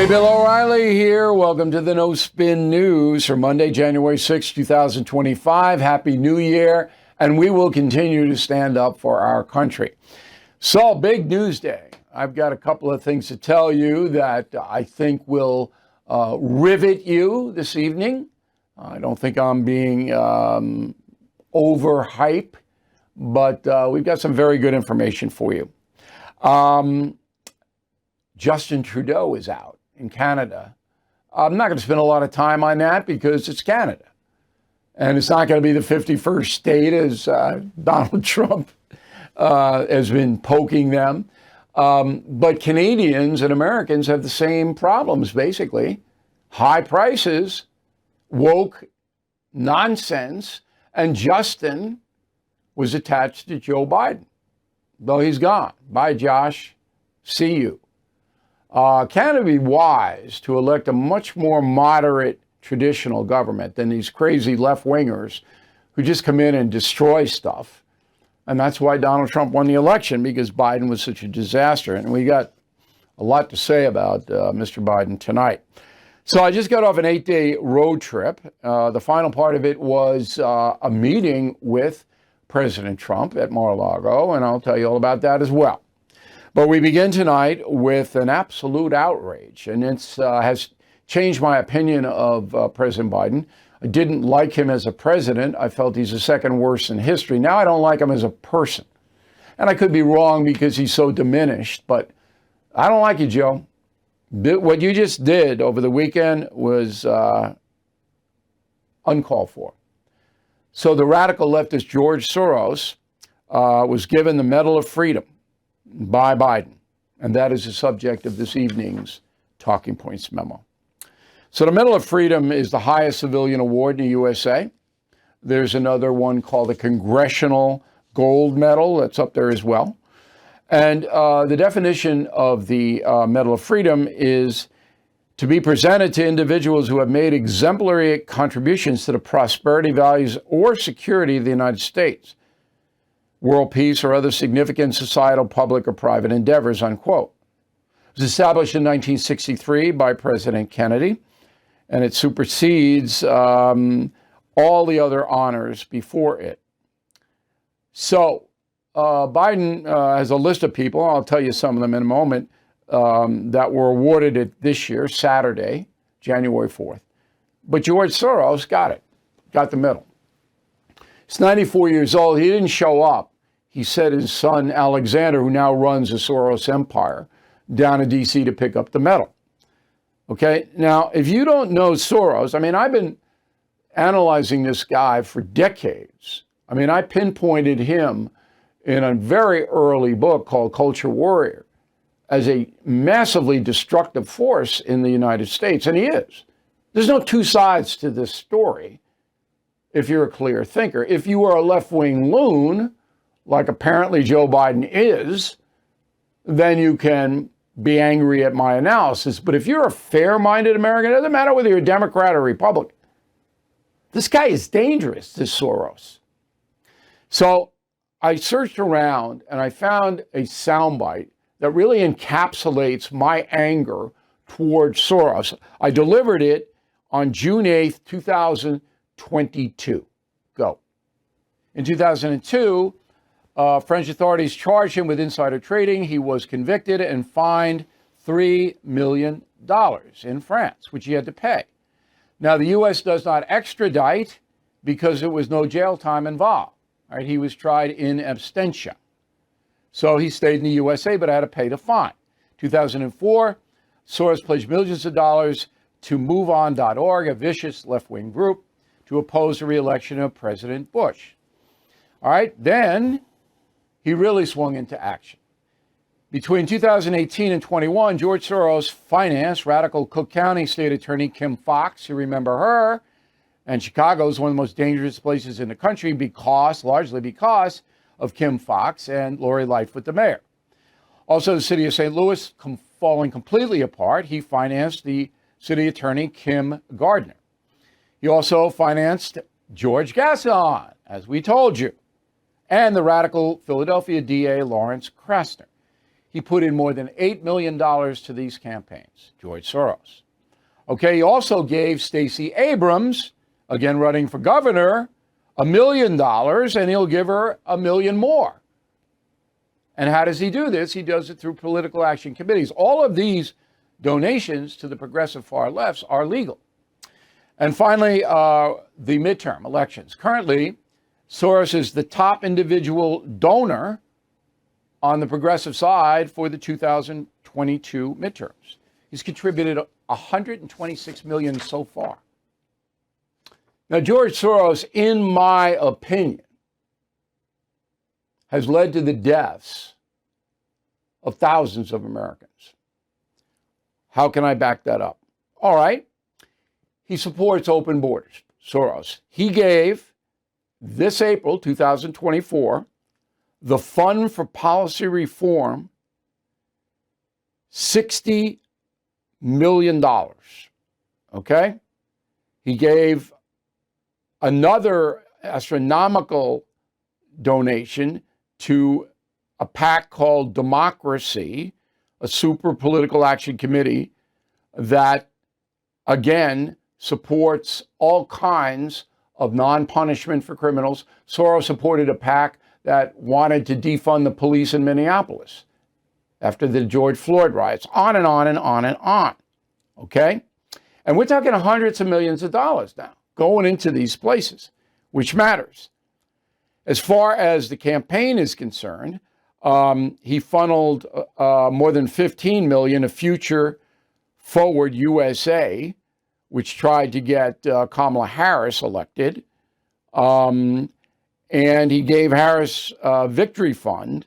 Hey, Bill O'Reilly here. Welcome to the No Spin News for Monday, January 6, 2025. Happy New Year, and we will continue to stand up for our country. So, big news day. I've got a couple of things to tell you that I think will rivet you this evening. I don't think I'm being overhype, but we've got some very good information for you. Justin Trudeau is out in Canada. I'm not going to spend a lot of time on that because it's Canada. And it's not going to be the 51st state as Donald Trump has been poking them. But Canadians and Americans have the same problems, basically. High prices, woke nonsense, and Justin was attached to Joe Biden. Though he's gone. Bye, Josh. See you. Can it be wise to elect a much more moderate traditional government than these crazy left-wingers who just come in and destroy stuff? And that's why Donald Trump won the election, because Biden was such a disaster. And we got a lot to say about Mr. Biden tonight. So I just got off an 8-day road trip. The final part of it was a meeting with President Trump at Mar-a-Lago, and I'll tell you all about that as well. But we begin tonight with an absolute outrage, and it has changed my opinion of President Biden. I didn't like him as a president. I felt he's the second worst in history. Now I don't like him as a person. And I could be wrong because he's so diminished, but I don't like you, Joe. What you just did over the weekend was uncalled for. So the radical leftist George Soros was given the Medal of Freedom by Biden. And that is the subject of this evening's Talking Points memo. So the Medal of Freedom is the highest civilian award in the USA. There's another one called the Congressional Gold Medal that's up there as well. And the definition of the Medal of Freedom is to be presented to individuals who have made exemplary contributions to the prosperity, values, or security of the United States, world peace, or other significant societal, public, or private endeavors, unquote. It was established in 1963 by President Kennedy, and it supersedes all the other honors before it. So Biden has a list of people, I'll tell you some of them in a moment, that were awarded it this year, Saturday, January 4th. But George Soros got the medal. He's 94 years old. He didn't show up. He sent his son, Alexander, who now runs the Soros empire, down to D.C. to pick up the medal. Okay, now, if you don't know Soros, I mean, I've been analyzing this guy for decades. I mean, I pinpointed him in a very early book called Culture Warrior as a massively destructive force in the United States, and he is. There's no two sides to this story if you're a clear thinker. If you are a left-wing loon, like apparently Joe Biden is, then you can be angry at my analysis. But if you're a fair-minded American, it doesn't matter whether you're a Democrat or Republican. This guy is dangerous, this Soros. So I searched around and I found a soundbite that really encapsulates my anger toward Soros. I delivered it on June 8th, 2022. Go. In 2002, French authorities charged him with insider trading. He was convicted and fined $3 million in France, which he had to pay. Now, the U.S. does not extradite because there was no jail time involved. All right, he was tried in absentia. So he stayed in the USA, but had to pay the fine. 2004, Soros pledged millions of dollars to MoveOn.org, a vicious left-wing group, to oppose the re-election of President Bush. All right, then he really swung into action. Between 2018 and 21, George Soros financed radical Cook County State Attorney Kim Foxx. You remember her. And Chicago is one of the most dangerous places in the country largely because of Kim Foxx and Lori Lightfoot, the mayor. Also, the city of St. Louis falling completely apart. He financed the city attorney, Kim Gardner. He also financed George Gascon, as we told you, and the radical Philadelphia DA, Lawrence Krasner. He put in more than $8 million to these campaigns, George Soros. Okay, he also gave Stacey Abrams, again running for governor, $1 million, and he'll give her $1 million more. And how does he do this? He does it through political action committees. All of these donations to the progressive far lefts are legal. And finally, the midterm elections. Currently, Soros is the top individual donor on the progressive side for the 2022 midterms. He's contributed $126 million so far. Now, George Soros, in my opinion, has led to the deaths of thousands of Americans. How can I back that up? All right. He supports open borders, Soros. He gave, this April 2024, the Fund for Policy Reform $60 million. Okay? He gave another astronomical donation to a PAC called Democracy, a super political action committee that, again, supports all kinds of non-punishment for criminals. Soros supported a PAC that wanted to defund the police in Minneapolis after the George Floyd riots, on and on and on and on. Okay? And we're talking hundreds of millions of dollars now going into these places, which matters. As far as the campaign is concerned, he funneled more than $15 million to Future Forward USA, which tried to get Kamala Harris elected. And he gave Harris Victory Fund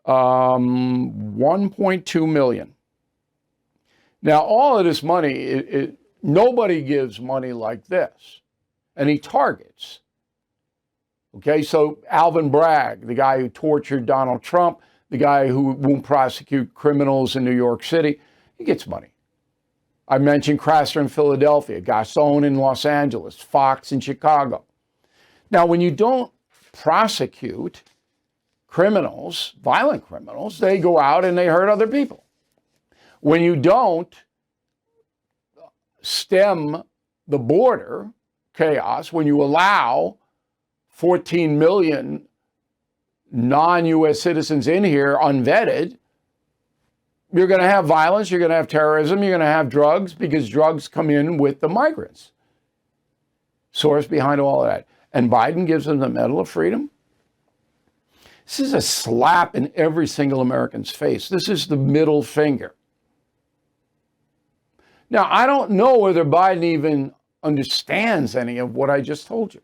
$1.2 million. Now, all of this money, nobody gives money like this. And he targets. Okay, so Alvin Bragg, the guy who tortured Donald Trump, the guy who won't prosecute criminals in New York City, he gets money. I mentioned Craster in Philadelphia, Gasson in Los Angeles, Fox in Chicago. Now, when you don't prosecute criminals, violent criminals, they go out and they hurt other people. When you don't stem the border chaos, when you allow 14 million non-U.S. citizens in here unvetted, you're going to have violence, you're going to have terrorism, you're going to have drugs, because drugs come in with the migrants. Source behind all of that. And Biden gives them the Medal of Freedom. This is a slap in every single American's face. This is the middle finger. Now, I don't know whether Biden even understands any of what I just told you.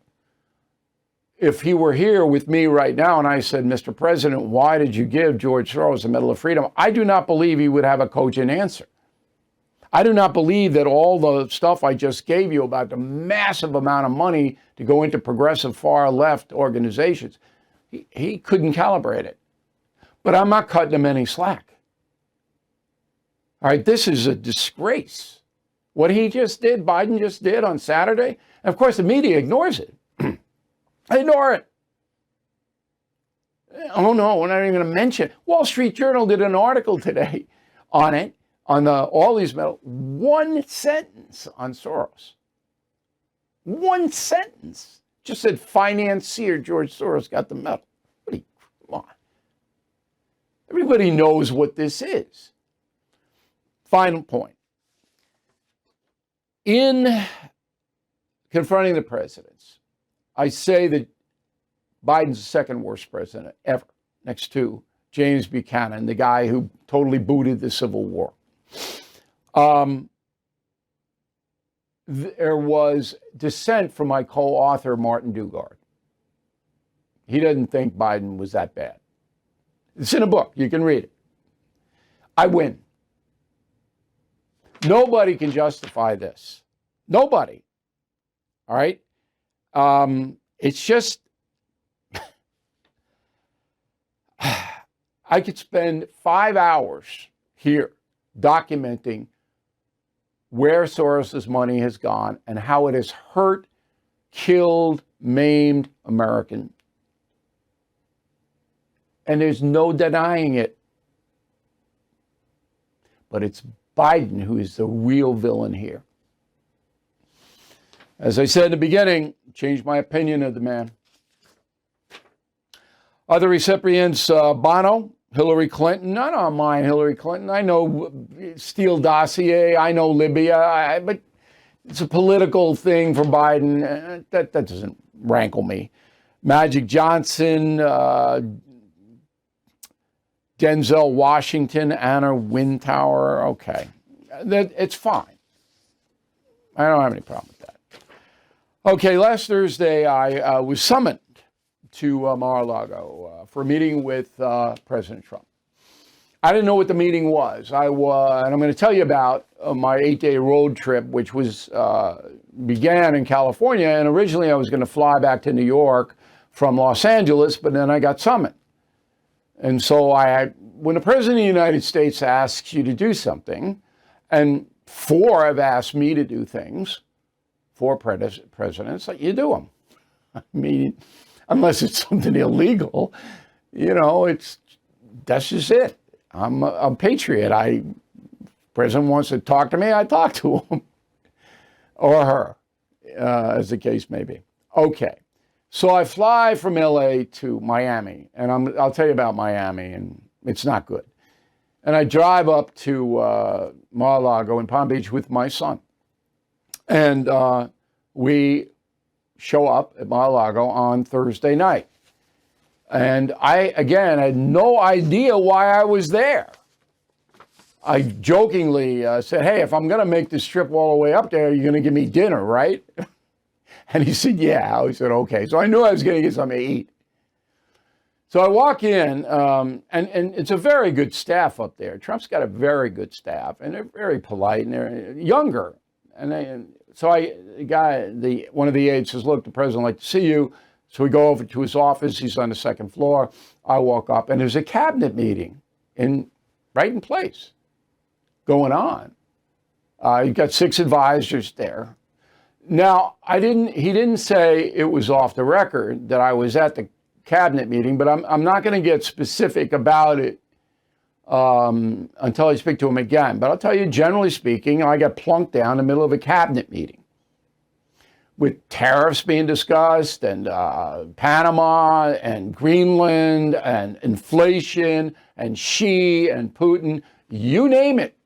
If he were here with me right now and I said, Mr. President, why did you give George Soros the Medal of Freedom? I do not believe he would have a cogent answer. I do not believe that all the stuff I just gave you about the massive amount of money to go into progressive far left organizations, he couldn't calibrate it. But I'm not cutting him any slack. All right, this is a disgrace. What he just did, Biden just did on Saturday, and of course the media ignores it. Ignore it. Oh no, we're not even going to mention it. Wall Street Journal did an article today on it, on all these medals. One sentence on Soros. One sentence. Just said financier George Soros got the medal. Come on. Everybody knows what this is. Final point. In confronting the presidents, I say that Biden's the second worst president ever, next to James Buchanan, the guy who totally booted the Civil War. There was dissent from my co-author, Martin Dugard. He doesn't think Biden was that bad. It's in a book. You can read it. I win. Nobody can justify this. Nobody. All right? It's just, I could spend 5 hours here documenting where Soros's money has gone and how it has hurt, killed, maimed American. And there's no denying it. but it's Biden who is the real villain here. As I said in the beginning, changed my opinion of the man. Other recipients, Bono, Hillary Clinton. I don't mind Hillary Clinton. I know Steele dossier. I know Libya. But it's a political thing for Biden. That doesn't rankle me. Magic Johnson, Denzel Washington, Anna Wintour. Okay. It's fine. I don't have any problem with that. Okay, last Thursday I was summoned to Mar-a-Lago for a meeting with President Trump. I didn't know what the meeting was. And I'm going to tell you about my 8-day road trip, which began in California. And originally I was going to fly back to New York from Los Angeles, but then I got summoned. And so when the President of the United States asks you to do something, and 4 have asked me to do things, 4 presidents, you do them. I mean, unless it's something illegal, that's just it. I'm a patriot. President wants to talk to me, I talk to him or her, as the case may be. Okay, so I fly from LA to Miami, and I'll tell you about Miami, and it's not good. And I drive up to Mar-a-Lago in Palm Beach with my son, and we show up at Mar-a-Lago on Thursday night. And I had no idea why I was there. I jokingly said, hey, if I'm going to make this trip all the way up there, you're going to give me dinner, right? And he said, yeah. I said, okay. So I knew I was going to get something to eat. So I walk in, and it's a very good staff up there. Trump's got a very good staff, and they're very polite, and they're younger. So one of the aides says, look, the president would like to see you. So we go over to his office. He's on the 2nd floor. I walk up, and there's a cabinet meeting right in place going on. You've got 6 advisors there. Now, he didn't say it was off the record that I was at the cabinet meeting, but I'm not going to get specific about it until I speak to him again. But I'll tell you, generally speaking, I got plunked down in the middle of a cabinet meeting with tariffs being discussed, and Panama, and Greenland, and inflation, and Xi, and Putin, you name it.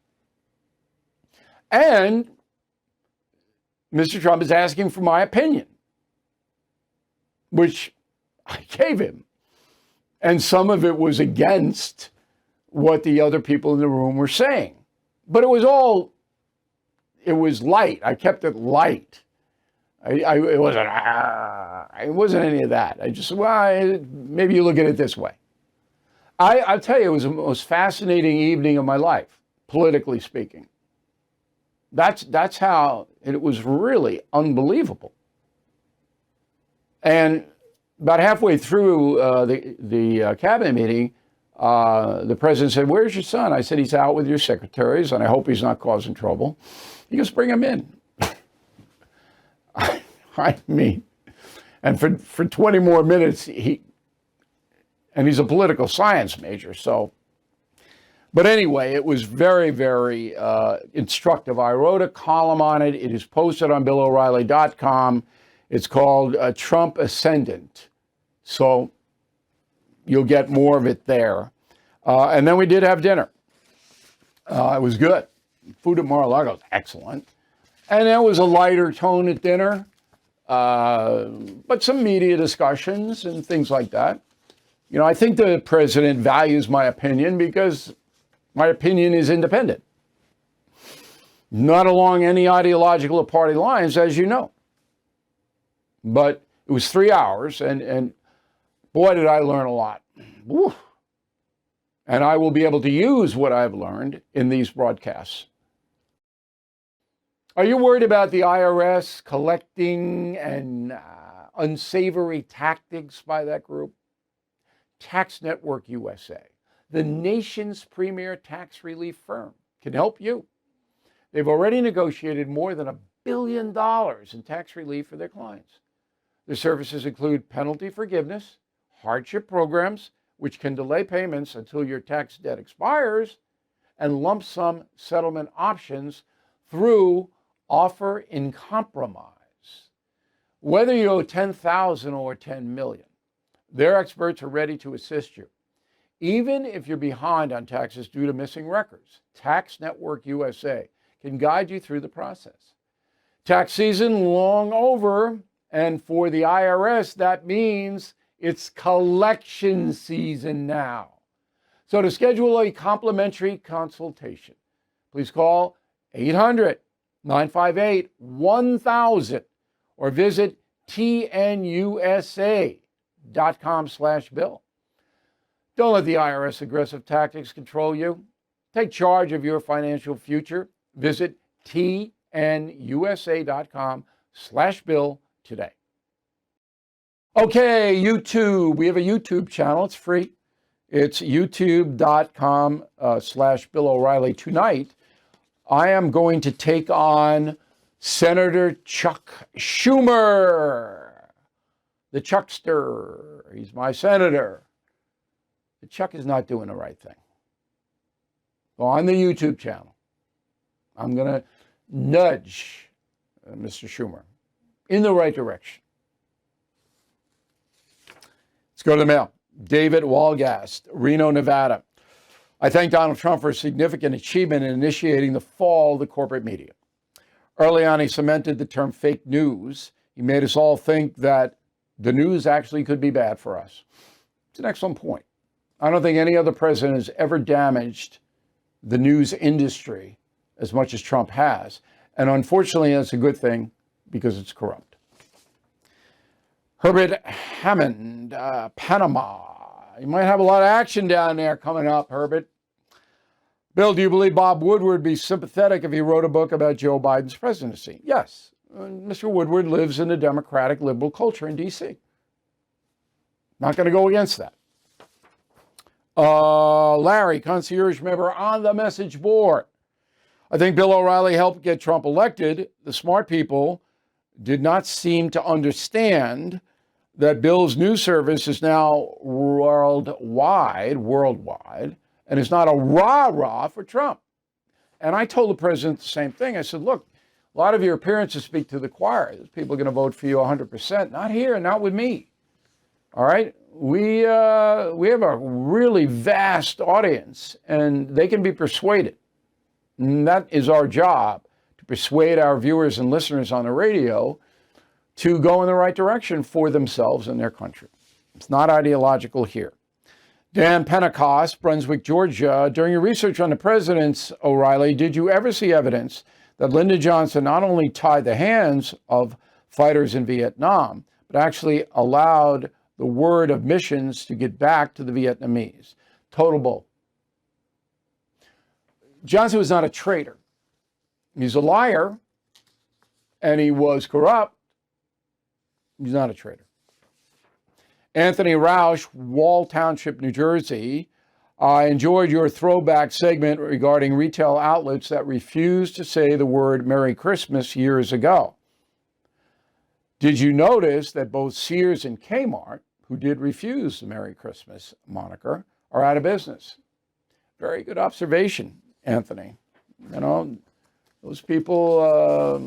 And Mr. Trump is asking for my opinion, which I gave him. And some of it was against what the other people in the room were saying. But it was light. I kept it light. It wasn't any of that. I just, maybe you look at it this way. I'll tell you, it was the most fascinating evening of my life, politically speaking. That's how it was really unbelievable. And about halfway through the cabinet meeting, the president said, where's your son? I said, he's out with your secretaries, and I hope he's not causing trouble. He goes, bring him in. I mean, and for 20 more minutes, he's a political science major, so. But anyway, it was very, very instructive. I wrote a column on it. It is posted on BillO'Reilly.com. It's called Trump Ascendant. So you'll get more of it there. And then we did have dinner. It was good. Food at Mar-a-Lago was excellent. And there was a lighter tone at dinner, but some media discussions and things like that. I think the president values my opinion because my opinion is independent, not along any ideological or party lines, as you know. But it was 3 hours, and boy, did I learn a lot. Woo. And I will be able to use what I've learned in these broadcasts. Are you worried about the IRS collecting and unsavory tactics by that group? Tax Network USA, the nation's premier tax relief firm, can help you. They've already negotiated more than $1 billion in tax relief for their clients. Their services include penalty forgiveness, hardship programs, which can delay payments until your tax debt expires, and lump sum settlement options through offer in compromise. Whether you owe $10,000 or $10 million, their experts are ready to assist you. Even if you're behind on taxes due to missing records, Tax Network USA can guide you through the process. Tax season long over, and for the IRS, that means it's collection season now. So to schedule a complimentary consultation, please call 800-958-1000 or visit tnusa.com/bill. Don't let the IRS aggressive tactics control you. Take charge of your financial future. Visit tnusa.com/bill today. Okay, YouTube. We have a YouTube channel. It's free. It's youtube.com/Bill O'Reilly. Tonight, I am going to take on Senator Chuck Schumer, the Chuckster. He's my senator. The Chuck is not doing the right thing. So on the YouTube channel, I'm going to nudge Mr. Schumer in the right direction. Let's go to the mail. David Walgast, Reno, Nevada. I thank Donald Trump for a significant achievement in initiating the fall of the corporate media. Early on, he cemented the term fake news. He made us all think that the news actually could be bad for us. It's an excellent point. I don't think any other president has ever damaged the news industry as much as Trump has. And unfortunately, that's a good thing because it's corrupt. Herbert Hammond, Panama. You might have a lot of action down there coming up, Herbert. Bill, do you believe Bob Woodward would be sympathetic if he wrote a book about Joe Biden's presidency? Yes. Mr. Woodward lives in a democratic liberal culture in D.C. Not going to go against that. Larry, concierge member on the message board. I think Bill O'Reilly helped get Trump elected. The smart people did not seem to understand that Bill's news service is now worldwide, and it's not a rah-rah for Trump. And I told the president the same thing. I said, look, a lot of your appearances speak to the choir. There's people going to vote for you 100%. Not here, not with me. All right? We have a really vast audience, and they can be persuaded. And that is our job, to persuade our viewers and listeners on the radio to go in the right direction for themselves and their country. It's not ideological here. Dan Pentecost, Brunswick, Georgia. During your research on the presidents, O'Reilly, did you ever see evidence that Lyndon Johnson not only tied the hands of fighters in Vietnam, but actually allowed the word of missions to get back to the Vietnamese? Total bull. Johnson was not a traitor. He's a liar, and he was corrupt. He's not a traitor. Anthony Roush, Wall Township, New Jersey. I enjoyed your throwback segment regarding retail outlets that refused to say the word Merry Christmas years ago. Did you notice that both Sears and Kmart, who did refuse the Merry Christmas moniker, are out of business? Very good observation, Anthony. You know, those people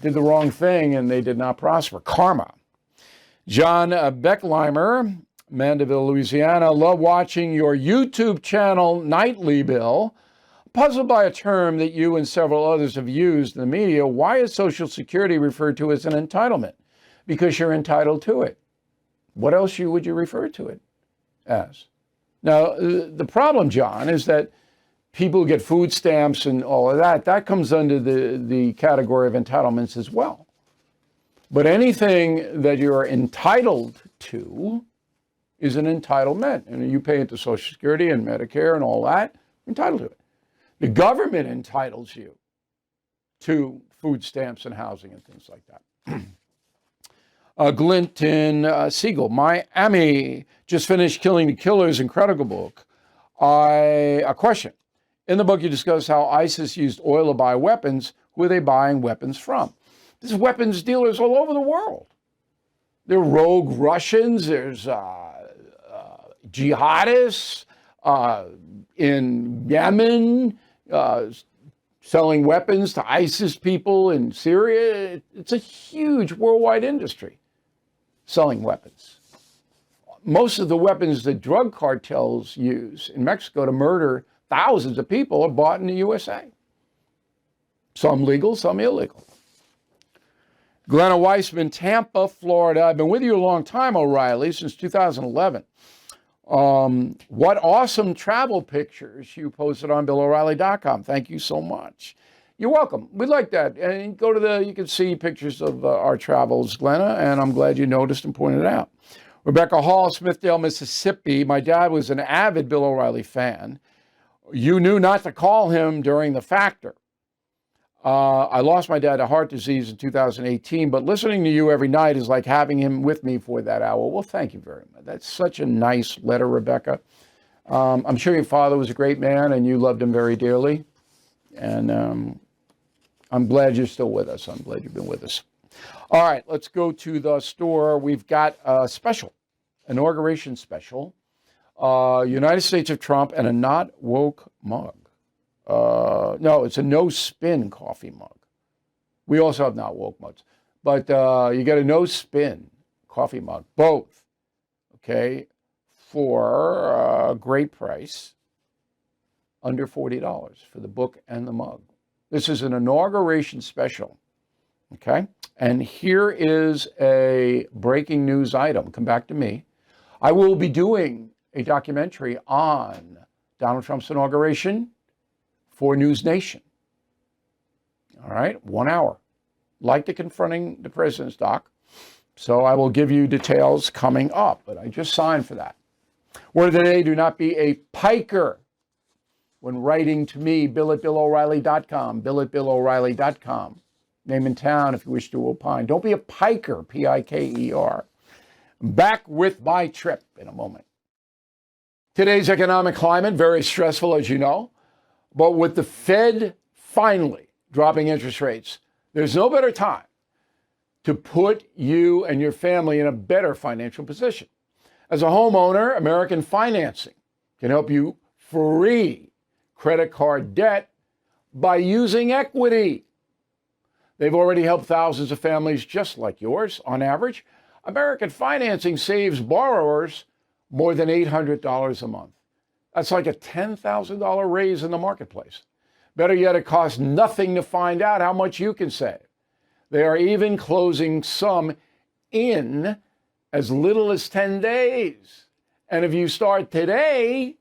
did the wrong thing and they did not prosper. Karma. John Beckleimer, Mandeville, Louisiana. Love watching your YouTube channel nightly, Bill. Puzzled by a term that you and several others have used in the media, why is Social Security referred to as an entitlement? Because you're entitled to it. What else would you refer to it as? Now, the problem, John, is that people get food stamps and all of that. That comes under the category of entitlements as well. But anything that you're entitled to is an entitlement. And you pay into Social Security and Medicare and all that, you're entitled to it. The government entitles you to food stamps and housing and things like that. Glinton Siegel, Miami, just finished Killing the Killers, incredible book. A question. In the book, you discuss how ISIS used oil to buy weapons. Who are they buying weapons from? There's weapons dealers all over the world. There are rogue Russians. There's jihadists in Yemen, selling weapons to ISIS people in Syria. It's a huge worldwide industry, selling weapons. Most of the weapons that drug cartels use in Mexico to murder thousands of people are bought in the USA. Some legal, some illegal. Glenna Weissman, Tampa, Florida. I've been with you a long time, O'Reilly, since 2011. What awesome travel pictures you posted on BillO'Reilly.com. Thank you so much. You're welcome. We'd like that. And you can see pictures of our travels, Glenna, and I'm glad you noticed and pointed it out. Rebecca Hall, Smithdale, Mississippi. My dad was an avid Bill O'Reilly fan. You knew not to call him during the factor. I lost my dad to heart disease in 2018, but listening to you every night is like having him with me for that hour. Well, thank you very much. That's such a nice letter, Rebecca. I'm sure your father was a great man and you loved him very dearly. And I'm glad you're still with us. I'm glad you've been with us. All right, let's go to the store. We've got a special, inauguration special, United States of Trump and a not woke mug. No, it's a no spin coffee mug. We also have not woke mugs, but you get a no spin coffee mug, both, okay, for a great price, under $40 for the book and the mug. This is an inauguration special, okay? And here is a breaking news item. Come back to me. I will be doing a documentary on Donald Trump's inauguration for News Nation. All right, 1 hour. Like the Confronting the President's doc. So I will give you details coming up, but I just signed for that. Word of the day, do not be a piker when writing to me, bill@BillO'Reilly.com, bill@BillO'Reilly.com. Name and town if you wish to opine. Don't be a piker, P-I-K-E-R. Back with my trip in a moment. Today's economic climate, very stressful, as you know. But with the Fed finally dropping interest rates, there's no better time to put you and your family in a better financial position. As a homeowner, American Financing can help you free credit card debt by using equity. They've already helped thousands of families just like yours. On average, American Financing saves borrowers more than $800 a month. That's like a $10,000 raise in the marketplace. Better yet, it costs nothing to find out how much you can save. They are even closing some in as little as 10 days. And if you start today,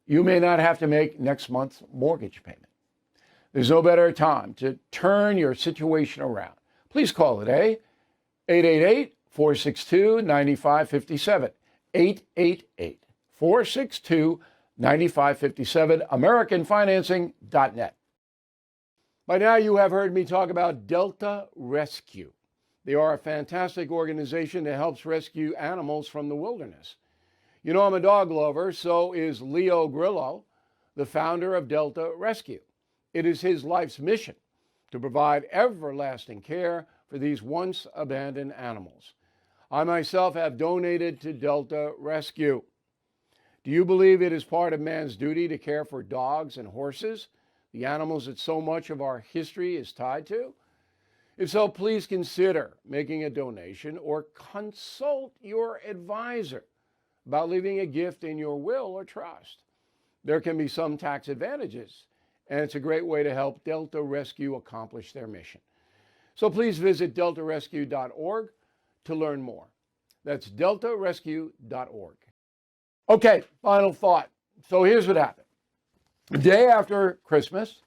you may not have to make next month's mortgage payment. There's no better time to turn your situation around. Please call today, 888-462-9557, 888-462-9557. 9557, AmericanFinancing.net. By now, you have heard me talk about Delta Rescue. They are a fantastic organization that helps rescue animals from the wilderness. You know, I'm a dog lover, so is Leo Grillo, the founder of Delta Rescue. It is his life's mission to provide everlasting care for these once abandoned animals. I myself have donated to Delta Rescue. Do you believe it is part of man's duty to care for dogs and horses, the animals that so much of our history is tied to? If so, please consider making a donation or consult your advisor about leaving a gift in your will or trust. There can be some tax advantages, and it's a great way to help Delta Rescue accomplish their mission. So please visit deltarescue.org to learn more. That's deltarescue.org. Okay, final thought. So here's what happened. The day after Christmas,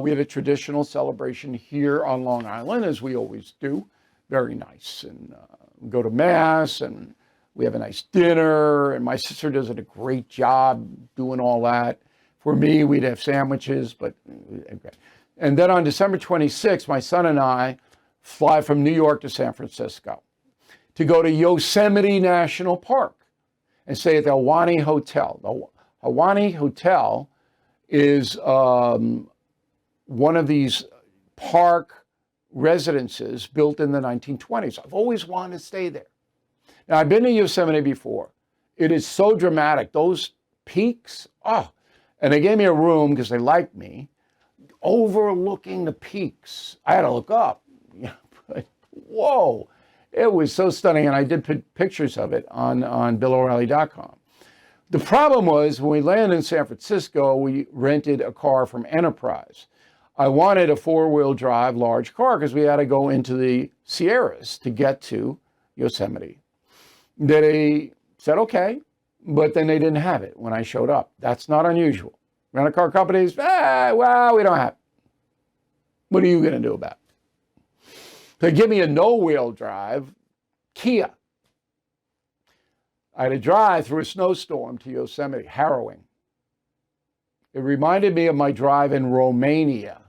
we had a traditional celebration here on Long Island, as we always do. Very nice. And go to Mass, and we have a nice dinner, and my sister does a great job doing all that. For me, we'd have sandwiches, but okay. And then on December 26th, my son and I fly from New York to San Francisco to go to Yosemite National Park and stay at the Ahwahnee Hotel. The Ahwahnee Hotel is one of these park residences built in the 1920s. I've always wanted to stay there. Now, I've been to Yosemite before. It is so dramatic. Those peaks, And they gave me a room because they liked me, overlooking the peaks. I had to look up. But whoa, it was so stunning. And I did put pictures of it on BillO'Reilly.com. The problem was when we landed in San Francisco, we rented a car from Enterprise. I wanted a four-wheel drive large car because we had to go into the Sierras to get to Yosemite. They said, okay, but then they didn't have it when I showed up. That's not unusual. Rent-a-car companies, well, we don't have it. What are you going to do about it? They give me a no-wheel drive Kia. I had to drive through a snowstorm to Yosemite, harrowing. It reminded me of my drive in Romania.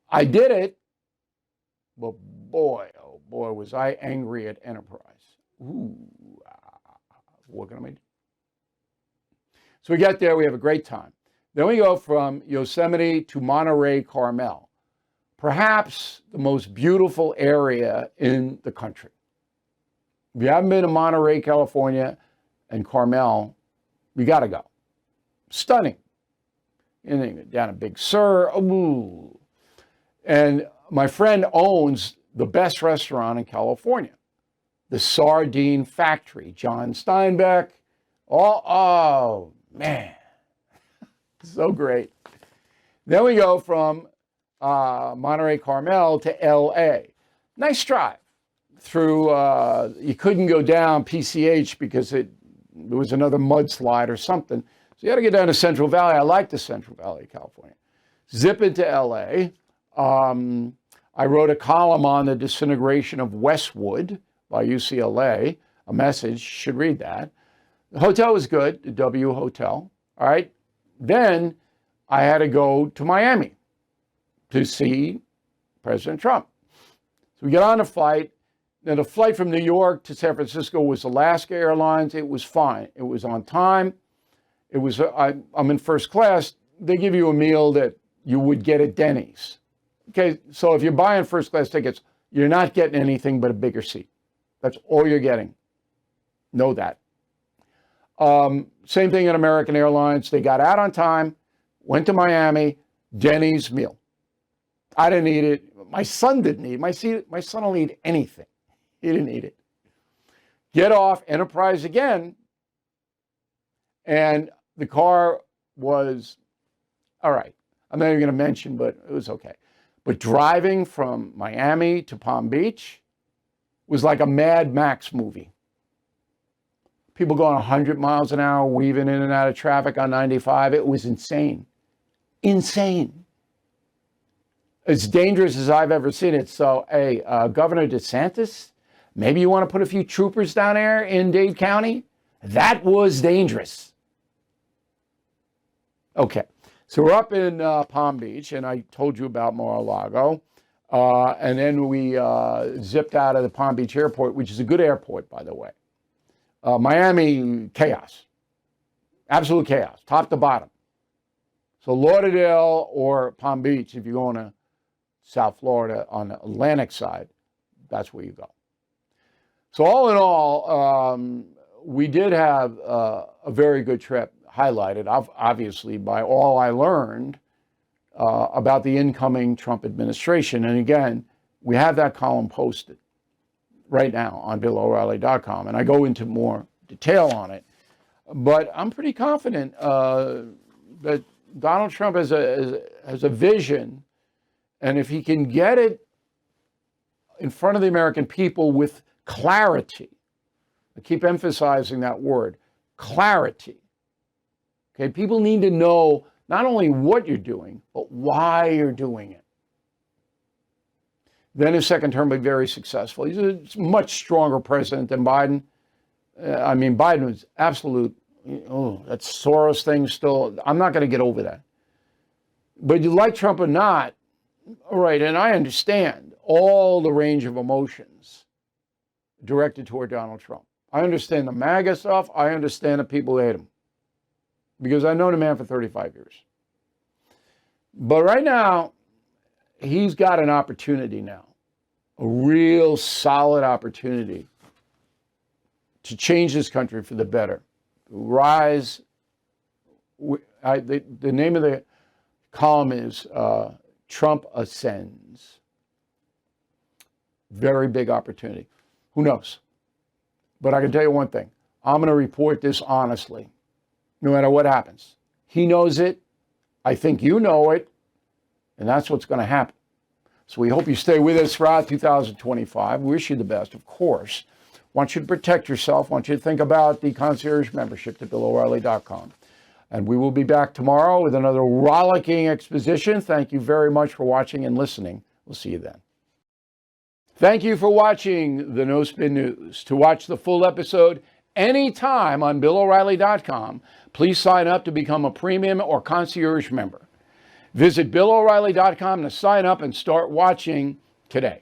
I did it, but boy, oh boy, was I angry at Enterprise. What can I do? So we get there, we have a great time. Then we go from Yosemite to Monterey, Carmel, perhaps the most beautiful area in the country. If you haven't been to Monterey, California, and Carmel, you got to go. Stunning. And then down at Big Sur. Ooh. And my friend owns the best restaurant in California, the Sardine Factory. John Steinbeck. Oh man. So great. Then we go from Monterey, Carmel to LA. Nice drive through, you couldn't go down PCH because there was another mudslide or something. So you had to get down to Central Valley. I like the Central Valley of California. Zip into LA. I wrote a column on the disintegration of Westwood by UCLA, a message, you should read that. The hotel was good, the W Hotel, all right? Then I had to go to Miami to see President Trump. So we get on a flight. Now the flight from New York to San Francisco was Alaska Airlines. It was fine. It was on time. It was, I'm in first class. They give you a meal that you would get at Denny's. Okay, so if you're buying first class tickets, you're not getting anything but a bigger seat. That's all you're getting. Know that. Same thing at American Airlines. They got out on time, went to Miami, Denny's meal. I didn't eat it. My son didn't eat it. My son will eat anything. He didn't eat it. Get off Enterprise again, and the car was, all right, I'm not even going to mention, but it was okay. But driving from Miami to Palm Beach was like a Mad Max movie. People going 100 miles an hour, weaving in and out of traffic on 95. It was insane. Insane. As dangerous as I've ever seen it. So, hey, Governor DeSantis, maybe you want to put a few troopers down there in Dade County? That was dangerous. Okay, so we're up in Palm Beach, and I told you about Mar-a-Lago. And then we zipped out of the Palm Beach airport, which is a good airport, by the way. Miami, chaos. Absolute chaos, top to bottom. So Lauderdale or Palm Beach, if you're going to South Florida on the Atlantic side, that's where you go. So all in all, we did have a very good trip, highlighted, obviously, by all I learned about the incoming Trump administration. And again, we have that column posted right now on BillO'Reilly.com, and I go into more detail on it. But I'm pretty confident that Donald Trump has a vision, and if he can get it in front of the American people with clarity, I keep emphasizing that word, clarity. Okay, people need to know not only what you're doing, but why you're doing it. Then his second term will be very successful. He's a much stronger president than Biden. I mean, Biden was absolute, that Soros thing still, I'm not going to get over that. But you like Trump or not, all right, and I understand all the range of emotions directed toward Donald Trump. I understand the MAGA stuff. I understand the people who hate him, because I've known the man for 35 years. But right now, he's got an opportunity now, a real solid opportunity to change this country for the better, rise The name of the column is Trump Ascends. Very big opportunity. Who knows? But I can tell you one thing. I'm going to report this honestly, no matter what happens. He knows it. I think you know it. And that's what's going to happen. So we hope you stay with us throughout 2025. We wish you the best, of course. Want you to protect yourself. Want you to think about the concierge membership to BillO'Reilly.com. And we will be back tomorrow with another rollicking exposition. Thank you very much for watching and listening. We'll see you then. Thank you for watching the No Spin News. To watch the full episode anytime on BillO'Reilly.com, please sign up to become a premium or concierge member. Visit BillO'Reilly.com to sign up and start watching today.